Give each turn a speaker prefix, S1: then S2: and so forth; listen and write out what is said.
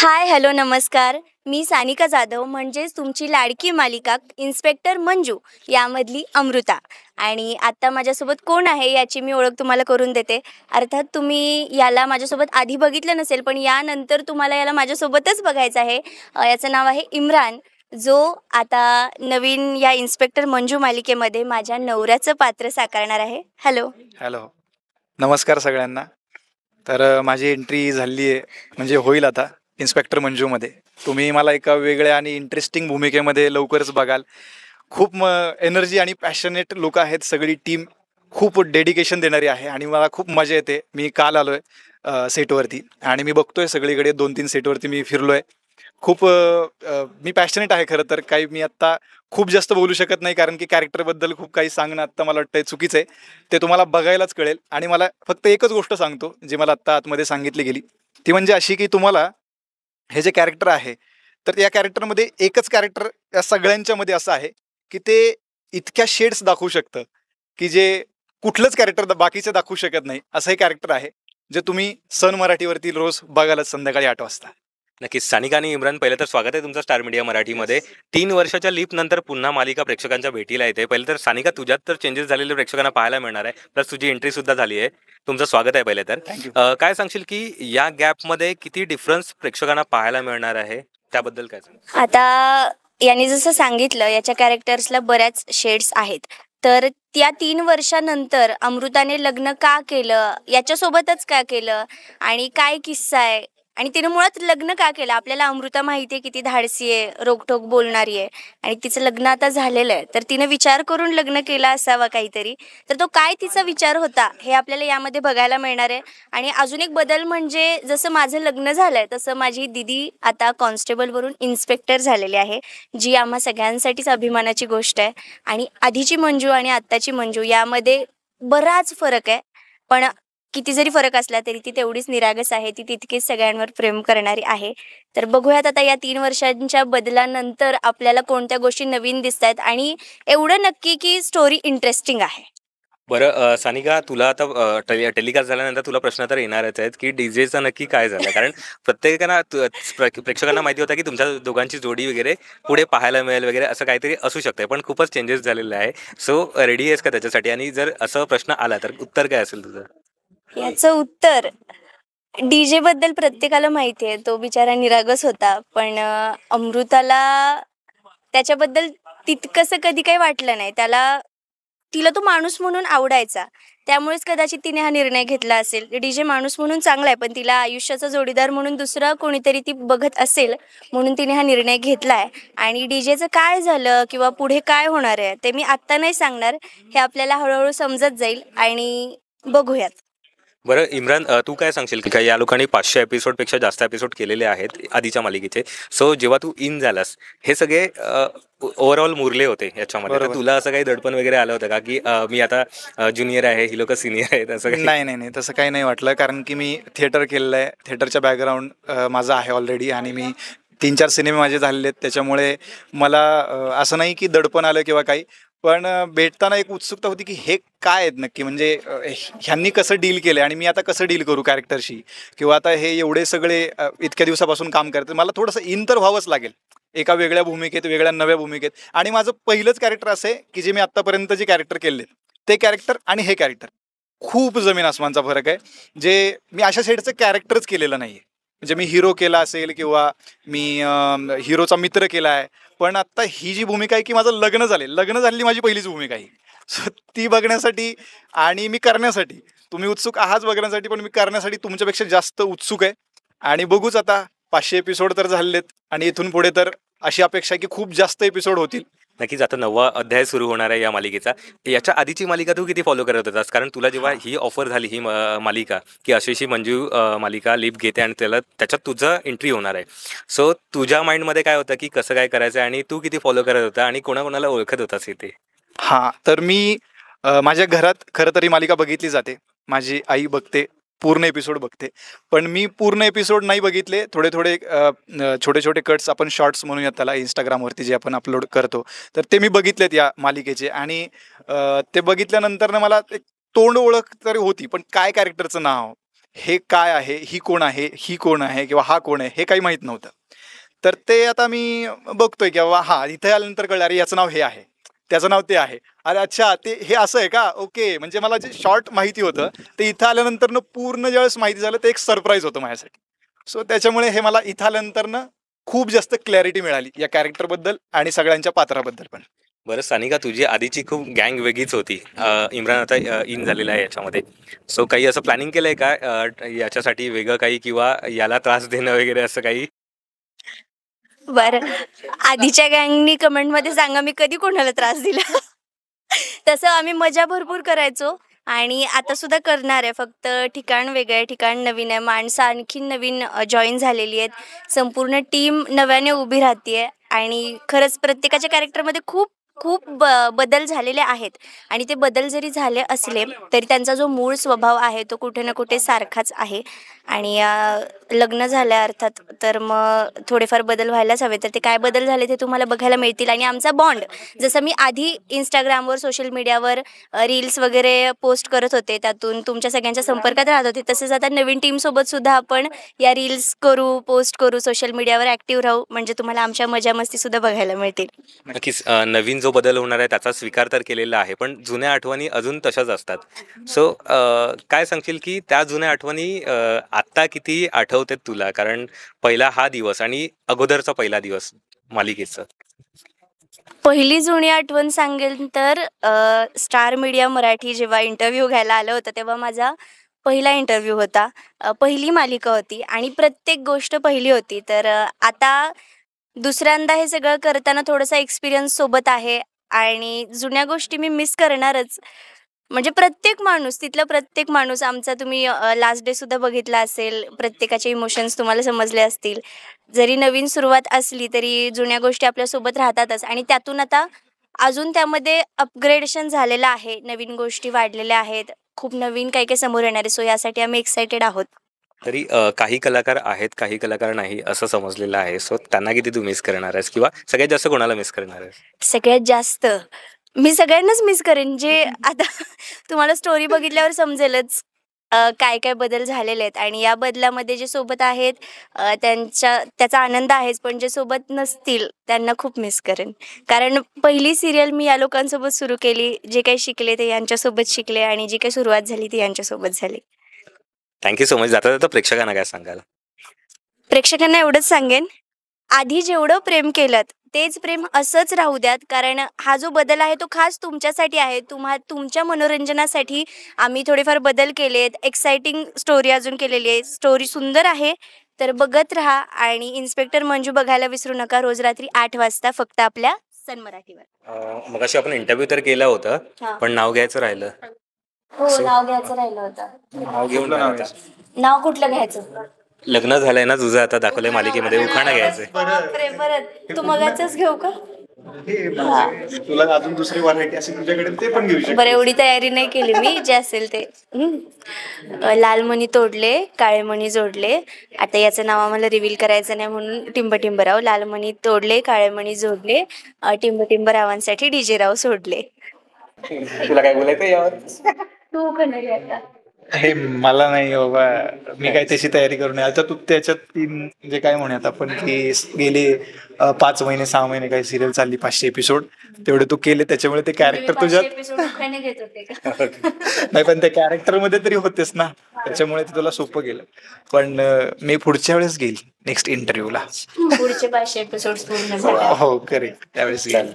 S1: हाय, hello, नमस्कार. मी सानिका जाधव म्हणजेच तुमची लाडकी मालिका इन्स्पेक्टर मंजू यामधली अमृता. आणि आत्ता माझ्यासोबत कोण आहे याची मी ओळख तुम्हाला करून देते. अर्थात तुम्ही याला माझ्यासोबत आधी बघितलं नसेल, पण यानंतर तुम्हाला याला माझ्यासोबतच बघायचं आहे. याचं नाव आहे इम्रान, जो आता नवीन या इन्स्पेक्टर मंजू मालिकेमध्ये माझ्या नवऱ्याचं पात्र साकारणार आहे. हॅलो.
S2: हॅलो, नमस्कार सगळ्यांना. तर माझी एंट्री झाली आहे, म्हणजे होईल आता इन्स्पेक्टर मंजूमध्ये. तुम्ही मला एका वेगळ्या आणि इंटरेस्टिंग भूमिकेमध्ये लवकरच बघाल. खूप एनर्जी आणि पॅशनेट लोक आहेत, सगळी टीम खूप डेडिकेशन देणारी आहे आणि मला खूप मजा येते. मी काल आलो आहे सेटवरती आणि मी बघतोय सगळीकडे 2-3 सेटवरती मी फिरलो आहे. खूप मी पॅशनेट आहे खरं तर. काही मी आत्ता खूप जास्त बोलू शकत नाही, कारण की कॅरेक्टरबद्दल खूप काही सांगणं आत्ता मला वाटतं चुकीचं आहे. ते तुम्हाला बघायलाच कळेल. आणि मला फक्त एकच गोष्ट सांगतो, जी मला आत्ता आतमध्ये सांगितली गेली, ती म्हणजे अशी की तुम्हाला हे जे कॅरेक्टर आहे, तर या कॅरेक्टरमध्ये एकच कॅरेक्टर या सगळ्यांच्यामध्ये असं आहे की ते इतक्या शेड्स दाखवू शकतं की जे कुठलंच कॅरेक्टर बाकीचं दाखवू शकत नाही. असं हे कॅरेक्टर आहे, जे तुम्ही सन मराठीवरती रोज बघालच संध्याकाळी 8 वाजता.
S3: नक्कीच. सानिका आणि इम्रान, पहिलं तर स्वागत आहे तुमचं स्टार मीडिया मराठीमध्ये. 3 वर्षाच्या लीप नंतर पुन्हा मालिका प्रेक्षकांच्या भेटीला येते. पहिलं तर सानिका, तुझ्यात तर चेंजेस झालेले प्रेक्षकांना पाहायला मिळणार आहे, प्लस तुझी एंट्री सुद्धा झाली आहे. तुमचं स्वागत आहे पहिले तर.
S2: थँक्यू.
S3: काय सांगशील की या गॅपमध्ये किती डिफरन्स प्रेक्षकांना पाहायला मिळणार आहे, त्याबद्दल काय सांग?
S1: आता याने जसं सांगितलं, याच्या कॅरेक्टर्सला बऱ्याच शेड्स आहेत. तर त्या 3 वर्षानंतर अमृताने लग्न का केलं, याच्यासोबतच का केलं आणि काय किस्सा आहे आणि तिनं मुळात लग्न का केलं. आपल्याला अमृता माहिती आहे किती धाडसी आहे, रोखठोक बोलणारी आहे आणि तिचं लग्न आता झालेलं आहे. तर तिनं विचार करून लग्न केला असावा काहीतरी. तर तो काय तिचा विचार होता हे आपल्याला यामध्ये बघायला मिळणार आहे. आणि अजून एक बदल म्हणजे जसं माझं लग्न झालंय तसं माझी दीदी आता कॉन्स्टेबलवरून इन्स्पेक्टर झालेली आहे, जी आम्हा सगळ्यांसाठीच अभिमानाची गोष्ट आहे. आणि आधीची मंजू आणि आत्ताची मंजू यामध्ये बराच फरक आहे, पण किती जरी फरक असला तरी ती तेवढीच निरागस आहे, ती तितकीच सगळ्यांवर प्रेम करणारी आहे. तर बघूयात आता या 3 वर्षांच्या बदलानंतर आपल्याला कोणत्या गोष्टी नवीन दिसत आहेत आणि एवढं नक्की की स्टोरी इंटरेस्टिंग आहे.
S3: बरं, सानिका, तुला आता टेलिकास्ट झाल्यानंतर तुला प्रश्न तर येणारच आहेत की डीजेचं नक्की काय झालं, कारण प्रत्येकांना प्रेक्षकांना माहिती होतं की तुमच्या दोघांची जोडी वगैरे पुढे पाहायला मिळेल वगैरे, असं काहीतरी असू शकतं, पण खूपच चेंजेस झालेले आहे. सो रेडी आहेस का त्याच्यासाठी? आणि जर असं प्रश्न आला तर उत्तर काय असेल तुझं?
S1: याचं उत्तर, डीजे बद्दल प्रत्येकाला माहिती आहे, तो बिचारा निरागस होता. पण अमृताला त्याच्याबद्दल तितकंसं कधी काही वाटलं नाही. तिला तो माणूस म्हणून आवडायचा, त्यामुळेच कदाचित तिने हा निर्णय घेतला असेल. डीजे माणूस म्हणून चांगला आहे, पण तिला आयुष्याचा जोडीदार म्हणून दुसरा कोणीतरी ती बघत असेल, म्हणून तिने हा निर्णय घेतला आहे. आणि डीजेचं काय झालं किंवा पुढे काय होणार आहे ते मी आत्ता नाही सांगणार. हे आपल्याला हळूहळू समजत जाईल आणि बघूयात.
S3: बरं इम्रान, तू काय सांगशील की काय या लोकांनी 500 एपिसोडपेक्षा जास्त एपिसोड केलेले आहेत आधीच्या मालिकेचे. सो जेव्हा तू इन झालास, हे सगळे ओव्हरऑल मुरले होते याच्यामध्ये, तर
S2: बरोबर.
S3: तुला असं काही दडपण वगैरे आलं होतं का की मी आता ज्युनियर आहे, ही लोक सिनियर आहेत, असं काही?
S2: नाही नाही नाही, तसं काही नाही वाटलं, कारण की मी थिएटर केलेलं आहे. थिएटरच्या बॅकग्राऊंड माझं आहे ऑलरेडी आणि मी 3-4 सिनेमे माझे झालेले आहेत. त्याच्यामुळे मला असं नाही की दडपण आलं किंवा काही. पण भेटताना एक उत्सुकता होती की हे काय आहेत नक्की, म्हणजे ह्यांनी कसं डील केलं आणि मी आता कसं डील करू कॅरेक्टरशी, किंवा आता हे एवढे सगळे इतक्या दिवसापासून काम करतात, मला थोडंसं इन तर व्हावंच लागेल एका वेगळ्या भूमिकेत, वेगळ्या नव्या भूमिकेत. आणि माझं पहिलंच कॅरेक्टर असं आहे की जे मी आत्तापर्यंत जे कॅरेक्टर केले, ते कॅरेक्टर आणि हे कॅरेक्टर खूप जमीन आसमानचा फरक आहे. जे मी अशा साईडचं कॅरेक्टरच केलेलं नाही आहे. म्हणजे मी हिरो केला असेल किंवा मी हिरोचा मित्र केला आहे, पण आत्ता ही जी भूमिका आहे की माझं लग्न झालेली माझी पहिलीच भूमिका आहे. सो ती बघण्यासाठी आणि मी करण्यासाठी, तुम्ही उत्सुक आहात बघण्यासाठी, पण मी करण्यासाठी तुमच्यापेक्षा जास्त उत्सुक आहे. आणि बघूच आता, 500 एपिसोड तर झालेत आणि इथून पुढे तर अशी अपेक्षा आहे की खूप जास्त एपिसोड होतील.
S3: नक्कीच. आता 9वा अध्याय सुरू होणार आहे या मालिकेचा. याच्या आधीची मालिका तू किती फॉलो करत होतास? कारण तुला जेव्हा ही ऑफर झाली, ही मालिका, की अशी मंजू मालिका लीप घेते आणि त्याच्यात तुझं एंट्री होणार आहे, सो तुझ्या माइंडमध्ये काय होतं की कसं काय करायचं आणि तू किती फॉलो करत होता आणि कोणाकोणाला ओळखत होतास इथे?
S2: हां, तर मी माझ्या घरात खरं तर ही मालिका बघितली जाते. माझी आई बघते, पूर्ण एपिसोड बघते. पण मी पूर्ण एपिसोड नाही बघितले. थोडे-थोडे छोटे-छोटे कट्स, आपण शॉर्ट्स म्हणूयात त्याला, Instagramवरती जे आपण अपलोड करतो, तर ते मी बघितलेत या मालिकेचे. आणि ते बघितल्यानंतर ना मला एक तोंड ओळख तरी होती, पण काय कॅरेक्टरचं नाव हे काय आहे, ही कोण आहे, ही कोण आहे किंवा हा कोण आहे हे काही माहीत नव्हतं. तर ते आता मी बघतोय की बाबा हां, इथे आल्यानंतर कळलं अरे याचं नाव हे आहे, त्याचं नाव ते आहे. अरे अच्छा ते हे असं आहे का? ओके. म्हणजे मला जे शॉर्ट माहिती होतं ते इथं आल्यानंतरनं पूर्ण ज्यावेळेस माहिती झालं ते एक सरप्राईज होतं माझ्यासाठी. सो त्याच्यामुळे हे मला इथं आल्यानंतरनं खूप जास्त क्लॅरिटी मिळाली या कॅरेक्टरबद्दल आणि सगळ्यांच्या पात्राबद्दल पण.
S3: बरं सानिका, तुझी आधीची खूप गँग वेगळीच होती. इम्रान आता इन झालेला आहे याच्यामध्ये. सो काही असं प्लॅनिंग केलंय का याच्यासाठी वेगळं काही, किंवा याला त्रास देणं वगैरे असं काही?
S1: बरं, आधीच्या गँगनी कमेंटमध्ये सांगा मी कधी कोणाला त्रास दिला. तसं आम्ही मजा भरपूर करायचो आणि आता सुद्धा करणार आहे. फक्त ठिकाण वेगळं आहे, ठिकाण नवीन आहे, माणसं आणखीन नवीन जॉईन झालेली आहेत, संपूर्ण टीम नव्याने उभी राहते आणि खरंच प्रत्येकाच्या कॅरेक्टरमध्ये खूप खूप बदल झालेले आहेत आणि ते बदल जरी झाले असले तरी त्यांचा जो मूळ स्वभाव आहे तो कुठे ना कुठे सारखाच आहे. आणि लग्न झालं अर्थात तर मग थोडेफार बदल व्हायलाच हवे. तर ते काय बदल झाले ते तुम्हाला बघायला मिळतील. आणि आमचा बॉन्ड, जसं मी आधी इंस्टाग्रामवर सोशल मीडियावर रील्स वगैरे पोस्ट करत होते, त्यातून तुमच्या सगळ्यांच्या संपर्कात राहत होते, तसेच आता नवीन टीमसोबत सुद्धा आपण या रील्स करू, पोस्ट करू, सोशल मीडियावर ॲक्टिव्ह राहू, म्हणजे तुम्हाला आमच्या मजा मस्तीसुद्धा बघायला मिळतील.
S3: नक्कीच. नवीन जो बदल होणार आहे त्याचा स्वीकार तर केलेला आहे, पण जुन्या आठवणी अजून तशाच असतात. सो काय सांगशील की त्या जुन्या आठवणी आत्ता किती आठवतात तुला? कारण पहिला हा दिवस आणि अगोदरचा पहिला दिवस मालिकेचं.
S1: पहिली जुनी आठवण सांगेल तर स्टार मीडिया मराठी जेव्हा इंटरव्ह्यू घ्यायला आलं होतं तेव्हा माझा पहिला इंटरव्ह्यू होता. पहिली मालिका होती आणि प्रत्येक गोष्ट पहिली होती. तर आता दुसऱ्यांदा हे सगळं करताना थोडासा एक्सपिरियन्स सोबत आहे आणि जुन्या गोष्टी मी मिस करणारच. म्हणजे प्रत्येक माणूस, तिथला प्रत्येक माणूस आमचा, तुम्ही लास्ट डे सुद्धा बघितला असेल, प्रत्येकाचे इमोशन्स तुम्हाला समजले असतील. जरी नवीन सुरुवात असली तरी जुन्या गोष्टी आपल्यासोबत राहतातच आणि त्यातून आता अजून त्यामध्ये अपग्रेडेशन झालेलं आहे, नवीन गोष्टी वाढलेल्या आहेत, खूप नवीन काही काही समोर येणार आहे. सो यासाठी आम्ही एक्सायटेड आहोत.
S3: तरी काही कलाकार आहेत, काही कलाकार नाही असं समजलेलं आहे. सो त्यांना किती तू मिस करणार आहेस, किंवा सगळ्यात जास्त कोणाला मिस करणार आहेस?
S1: सगळ्यात जास्त मी सगळ्यांनाच मिस करेन. जे आता तुम्हाला स्टोरी बघितल्यावर समजेलच काय काय बदल झालेले आहेत आणि या बदलामध्ये जे सोबत आहेत त्याचा आनंद आहेच, पण जे सोबत नसतील त्यांना खूप मिस करेन. कारण पहिली सिरियल मी या लोकांसोबत सुरू केली, जे काही शिकले ते यांच्यासोबत शिकले आणि जी काही सुरुवात झाली ती यांच्यासोबत झाली.
S3: Thank you so much. जाता जाता प्रेक्षकांना काय सांगाल?
S1: प्रेक्षकांना एवढंच सांगेन, आधी जेवढं प्रेम केलंत तेच प्रेम असंच राहू द्यात. कारण हा जो बदल आहे तो खास तुमच्यासाठी आहे, तुमच्या मनोरंजनासाठी आम्ही थोडेफार बदल केलेत. एक्साइटिंग स्टोरी अजून केलेली आहे, स्टोरी सुंदर आहे. तर बघत राहा आणि इन्स्पेक्टर मंजू बघायला विसरू नका, रोज रात्री 8 वाजता फक्त आपल्या सन मराठीवर.
S3: मगाशी आपण इंटरव्ह्यू तर केला होता,
S1: हां.
S3: पण नाव घ्यायचं राहिलं.
S1: हो, नाव घ्यायचं राहिलं होतं.
S3: नाव घेऊन
S2: कुठलं नाव
S3: आता.
S1: नाव कुठलं घ्यायचं?
S3: लग्न झालंय ना तुझं, आता दाखवलंय मालिकेमध्ये, उखाणा घ्यायचंय.
S1: बापरे, परत तू मगाचच घेऊ का?
S2: तुला अजून दुसरी व्हरायटी असेल तुझ्याकडे ते पण घेऊ शकतो.
S1: बरं, एवढी तयारी नाही केली मी, जे असेल ते. लाल मणी तोडले, काळे मणी जोडले. आता याचं नाव आम्हाला रिव्हील करायचं नाही म्हणून टिंबटिंबराव. लाल मणी तोडले, काळे मणी जोडले, टिंबटिंबरावांसाठी डीजे राव सोडले.
S3: तुला काय बोलायचं यावर?
S1: तू कन्नडी आता.
S2: हे मला नाही बाबा, मी काय त्याची तयारी करू नये. आता तू त्याच्यात तीन जे काय म्हणूयात आपण की गेले 5 महिने 6 महिने काही सिरियल चालली, 500 एपिसोड तेवढे तू केले, त्याच्यामुळे ते कॅरेक्टर तुझ्यात
S1: घेत होते का?
S2: नाही, पण त्या कॅरेक्टर मध्ये तरी होतेस ना, त्याच्यामुळे ते तुला सोपं गेलं. पण मी पुढच्या वेळेस घेईल नेक्स्ट इंटरव्ह्यूला.
S1: पुढचे 500 एपिसोड पूर्ण झाले.
S2: हो करेक्ट, त्यावेळेस घेईल.